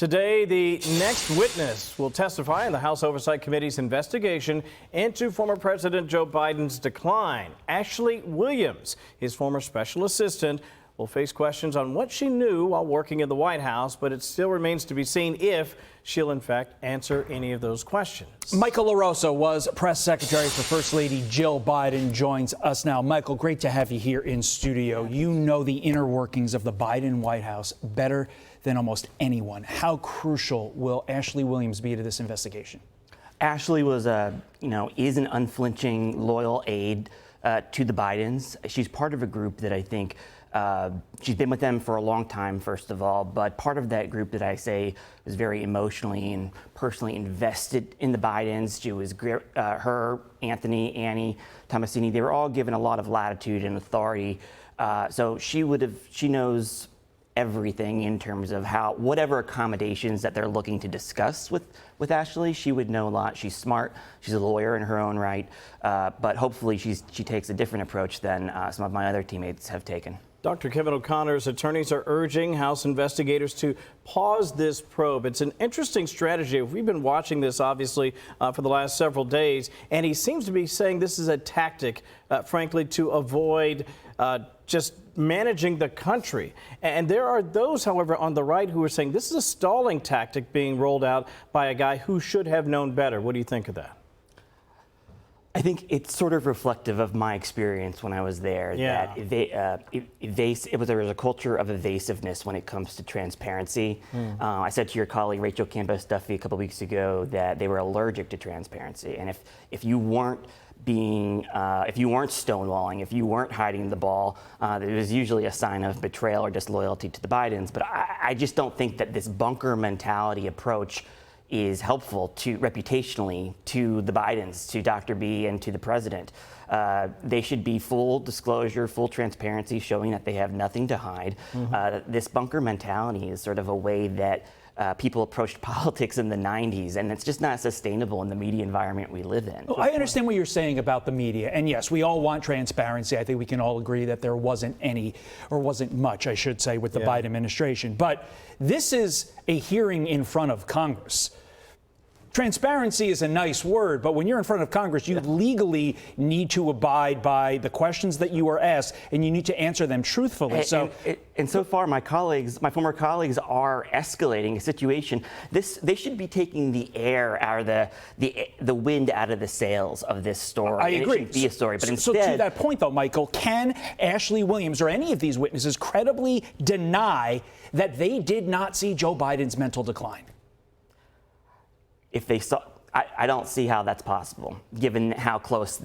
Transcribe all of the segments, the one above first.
Today, the next witness will testify in the House Oversight Committee's investigation into former President Joe Biden's decline. Ashley Williams, his former special assistant, will face questions on what she knew while working in the White House, but it still remains to be seen if she'll in fact answer any of those questions. Michael LaRosa was press secretary for First Lady Jill Biden, joins us now. Michael, great to have you here in studio. You know the inner workings of the Biden White House better than almost anyone. How crucial will Ashley Williams be to this investigation? Ashley was is an unflinching, loyal aide to the Bidens. She's part of a group that I think she's been with them for a long time, first of all, but part of that group that I say was very emotionally and personally invested in the Bidens. She was her, Anthony, Annie, Tomasini, they were all given a lot of latitude and authority. So she knows everything in terms of whatever accommodations that they're looking to discuss with Ashley, she would know a lot. She's smart. She's a lawyer in her own right, but hopefully she takes a different approach than some of my other teammates have taken. Dr. Kevin O'Connor's attorneys are urging House investigators to pause this probe. It's an interesting strategy. We've been watching this, obviously, for the last several days, and he seems to be saying this is a tactic, frankly, to avoid just managing the country. And there are those, however, on the right who are saying this is a stalling tactic being rolled out by a guy who should have known better. What do you think of that? I think it's sort of reflective of my experience when I was there. Yeah. That there was a culture of evasiveness when it comes to transparency. I said to your colleague Rachel Campos Duffy a couple weeks ago that they were allergic to transparency, and if you weren't stonewalling, if you weren't hiding the ball, it was usually a sign of betrayal or disloyalty to the Bidens. But I just don't think that this bunker mentality approach is helpful reputationally to the Bidens, to Dr. B, and to the president. They should be full disclosure, full transparency, showing that they have nothing to hide. This bunker mentality is sort of a way that people approached politics in the 90s, and it's just not sustainable in the media environment we live in. Well, I understand what you're saying about the media, and yes, we all want transparency. I think we can all agree that there wasn't any, or wasn't much, I should say, with the Biden administration. But this is a hearing in front of Congress. Transparency is a nice word, but when you're in front of Congress, you legally need to abide by the questions that you are asked, and you need to answer them truthfully. And so far, my former colleagues are escalating a situation. They should be taking the air out of the wind out of the sails of this story. I agree. It shouldn't be a story, but so instead, to that point, though, Michael, can Ashley Williams or any of these witnesses credibly deny that they did not see Joe Biden's mental decline? If they saw, I don't see how that's possible, given how close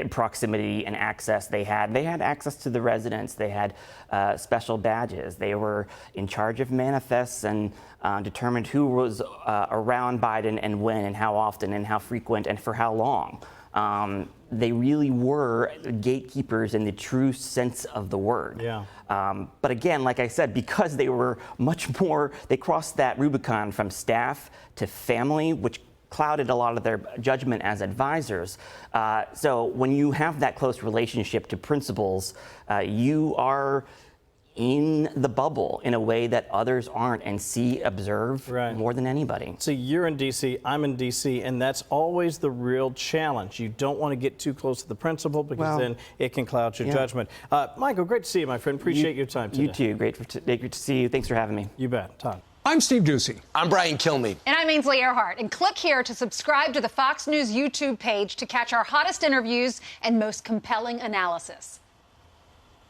proximity and access they had. They had access to the residence. They had special badges. They were in charge of manifests and determined who was around Biden and when and how often and how frequent and for how long. They really were gatekeepers in the true sense of the word. Yeah. But again, like I said, because they were they crossed that Rubicon from staff to family, which clouded a lot of their judgment as advisors. So when you have that close relationship to principals, you are in the bubble in a way that others aren't and observe more than anybody. So you're in D.C., I'm in D.C., and that's always the real challenge. You don't want to get too close to the principal because then it can cloud your judgment. Michael, great to see you, my friend. Appreciate your time today. You too. Great to see you. Thanks for having me. You bet. Todd. I'm Steve Ducey. I'm Brian Kilmeade. And I'm Ainsley Earhart. And click here to subscribe to the Fox News YouTube page to catch our hottest interviews and most compelling analysis.